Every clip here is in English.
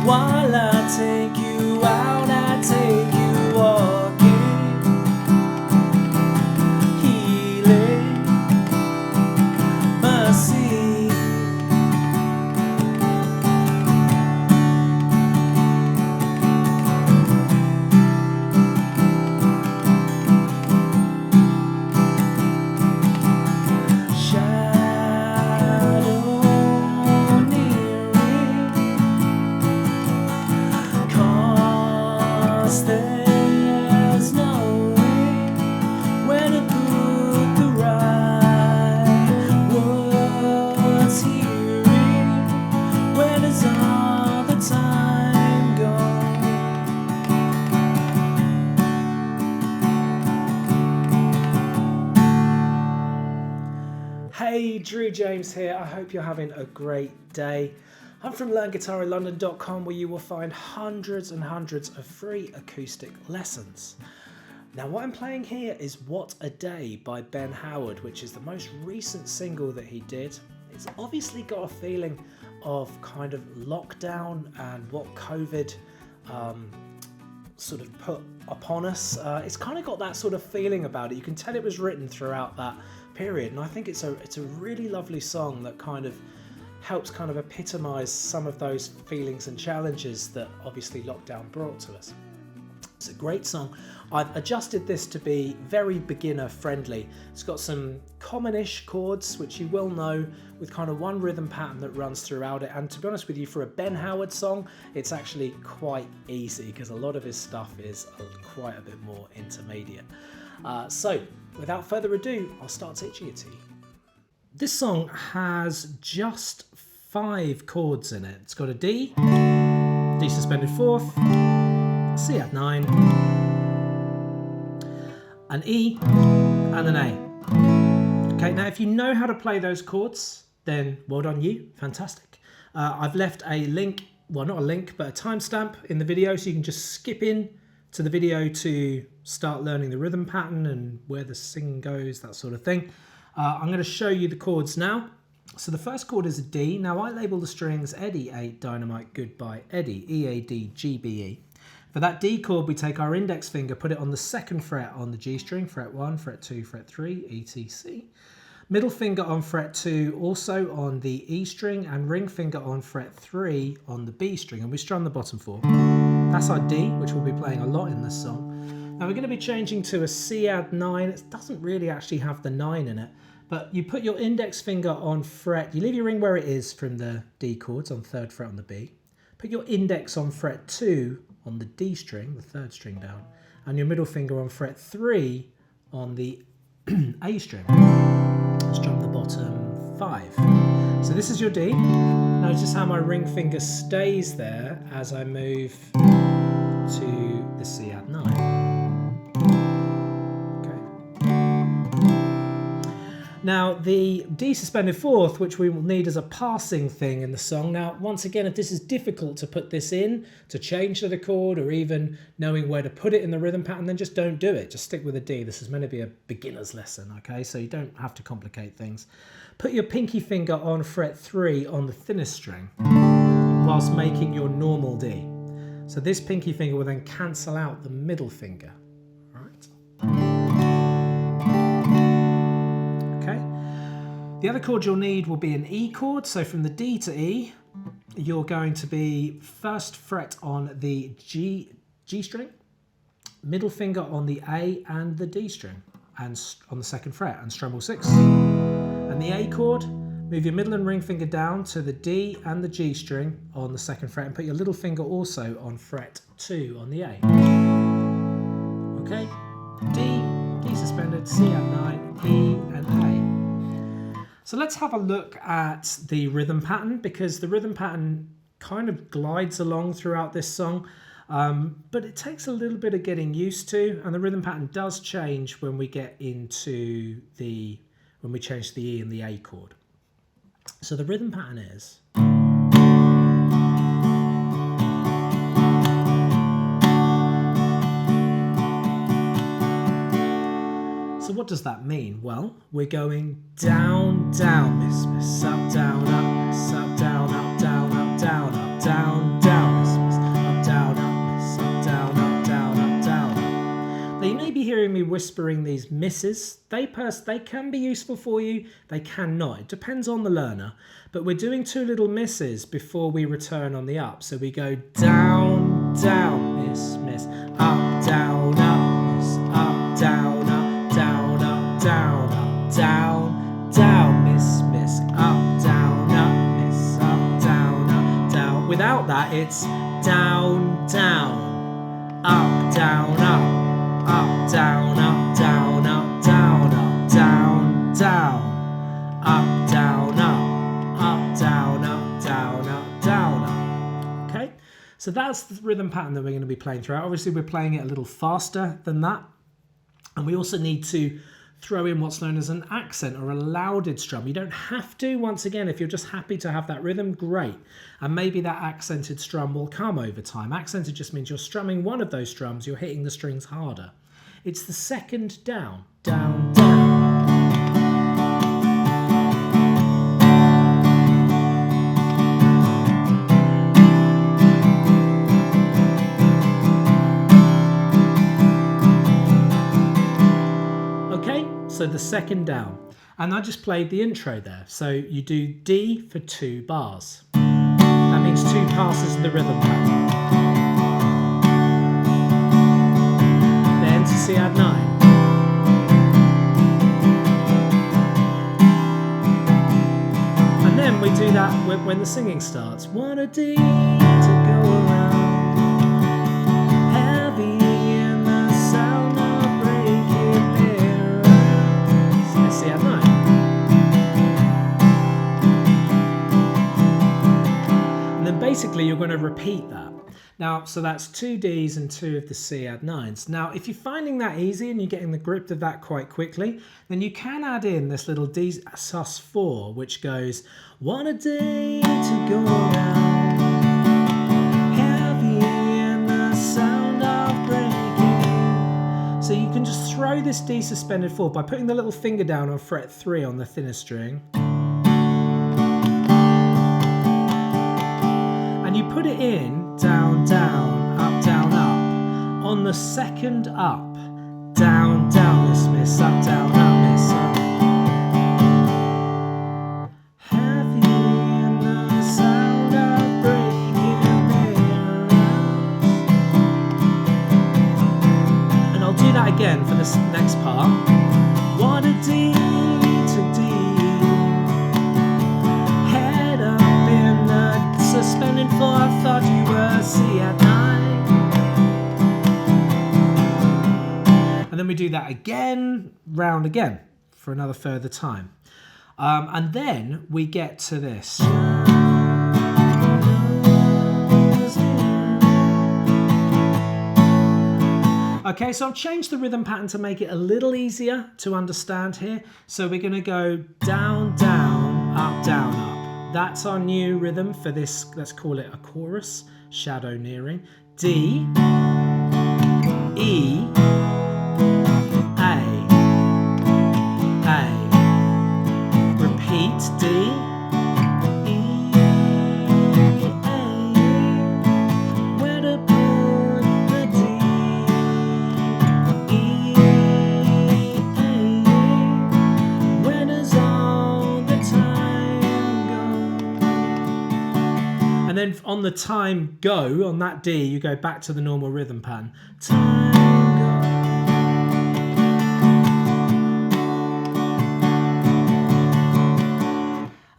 while I take you out, I take you walking, healing, mercy. There's no way where to put the right words hearing. Where does all the time go? Hey, Drew James here. I hope you're having a great day. I'm from LearnGuitarInLondon.com, where you will find hundreds and hundreds of free acoustic lessons. Now, what I'm playing here is What a Day by Ben Howard, which is the most recent single that he did. It's obviously got a feeling of kind of lockdown and what COVID sort of put upon us. It's kind of got that sort of feeling about it. You can tell it was written throughout that period, and I think it's a really lovely song that kind of helps kind of epitomise some of those feelings and challenges that obviously lockdown brought to us. It's a great song. I've adjusted this to be very beginner friendly. It's got some commonish chords, which you will know, with kind of one rhythm pattern that runs throughout it. And to be honest with you, for a Ben Howard song, it's actually quite easy because a lot of his stuff is quite a bit more intermediate. So without further ado, I'll start teaching it to you. This song has just 5 chords in it. It's got a D, D suspended 4th, C add 9, an E, and an A. Okay, now if you know how to play those chords, then well done you, fantastic. I've left a link, well not a link, but a timestamp in the video, so you can just skip in to the video to start learning the rhythm pattern and where the sing goes, that sort of thing. I'm going to show you the chords now. So the first chord is a D. Now I label the strings Eddie, 8, Dynamite, Goodbye, Eddie, E, A, D, G, B, E. For that D chord, we take our index finger, put it on the 2nd fret on the G string, fret 1, fret 2, fret 3, E, T, C. Middle finger on fret 2, also on the E string, and ring finger on fret 3 on the B string, and we strum the bottom 4. That's our D, which we'll be playing a lot in this song. Now we're going to be changing to a C add 9. It doesn't really actually have the 9 in it. But you put your index finger on fret, you leave your ring where it is from the D chords on 3rd fret on the B. Put your index on fret 2 on the D string, the 3rd string down, and your middle finger on fret 3 on the A string. Strum the bottom 5. So this is your D. Notice how my ring finger stays there as I move to the C add 9. Now the D suspended 4th, which we will need as a passing thing in the song. Now once again, if this is difficult to put this in, to change to the chord, or even knowing where to put it in the rhythm pattern, then just don't do it. Just stick with a D. This is meant to be a beginner's lesson, okay? So you don't have to complicate things. Put your pinky finger on fret 3 on the thinnest string whilst making your normal D. So this pinky finger will then cancel out the middle finger, right? The other chord you'll need will be an E chord. So from the D to E, you're going to be 1st fret on the G string, middle finger on the A and the D string, and on the 2nd fret, and strum all 6. And the A chord, move your middle and ring finger down to the D and the G string on the 2nd fret, and put your little finger also on fret 2 on the A. Okay, D suspended, C add 9, E and A. So let's have a look at the rhythm pattern, because the rhythm pattern kind of glides along throughout this song, but it takes a little bit of getting used to, and the rhythm pattern does change when we get into when we change the E and the A chord. So the rhythm pattern is... So what does that mean? Well, we're going down, down, miss, miss, up, down, miss, up, down, down, up, down, down, miss, whispering these misses. They can be useful for you, they cannot. It depends on the learner. But we're doing 2 little misses before we return on the up. So we go down, down, miss, miss, up, down, miss, up, down, down, down, down, down, miss, miss, up, down, miss, up, down, down. Without that, it's down, down, up, down, up, down, down, down, down, down, up, down, down, down, down. Okay, so that's the rhythm pattern that we're going to be playing throughout. Obviously, we're playing it a little faster than that, and we also need to throw in what's known as an accent or a lauded strum. You don't have to. Once again, if you're just happy to have that rhythm, great. And maybe that accented strum will come over time. Accented just means you're strumming one of those strums, you're hitting the strings harder. It's the second down, down, down. So the second down, and I just played the intro there. So you do D for 2 bars. That means 2 passes of the rhythm pattern. Then to C add 9. And then we do that when the singing starts. What a D to go around. Heavy in the sound of breaking C add 9. And then basically you're going to repeat that. Now, so that's 2 Ds and 2 of the C add 9s. Now, if you're finding that easy and you're getting the grip of that quite quickly, then you can add in this little D sus4, which goes, what a day to go around, heavy in the sound of breaking. So you can just throw this D suspended 4 by putting the little finger down on fret 3 on the thinner string. And you put it in down, down, up, on the second up. Down, down, miss, miss, up, down, miss, up. Heavy in the sound of breaking mirrors. And I'll do that again for this next part. What a D to D. Head up in the suspended 4. I thought you were C add 9. And then we do that again, round again, for another further time. And then we get to this. Okay, so I've changed the rhythm pattern to make it a little easier to understand here. So we're going to go down, down, up, down, up. That's our new rhythm for this, let's call it a chorus, shadow nearing. D, E, A. Repeat, D, E, A. Where to put the D, E, A. Where does all the time go? And then on the time go, on that D, you go back to the normal rhythm pattern. Time go.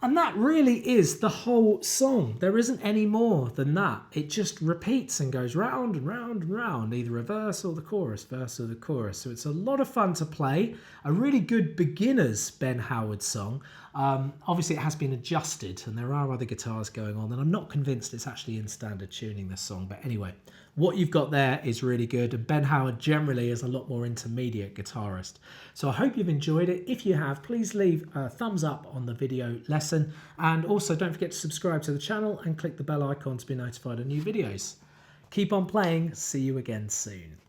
And that really is the whole song. There isn't any more than that. It just repeats and goes round and round and round, either a verse or the chorus, verse or the chorus. So it's a lot of fun to play. A really good beginner's Ben Howard song. Obviously it has been adjusted and there are other guitars going on, and I'm not convinced it's actually in standard tuning, this song. But anyway, what you've got there is really good, and Ben Howard generally is a lot more intermediate guitarist. So I hope you've enjoyed it. If you have, please leave a thumbs up on the video lesson, and also don't forget to subscribe to the channel and click the bell icon to be notified of new videos. Keep on playing. See you again soon.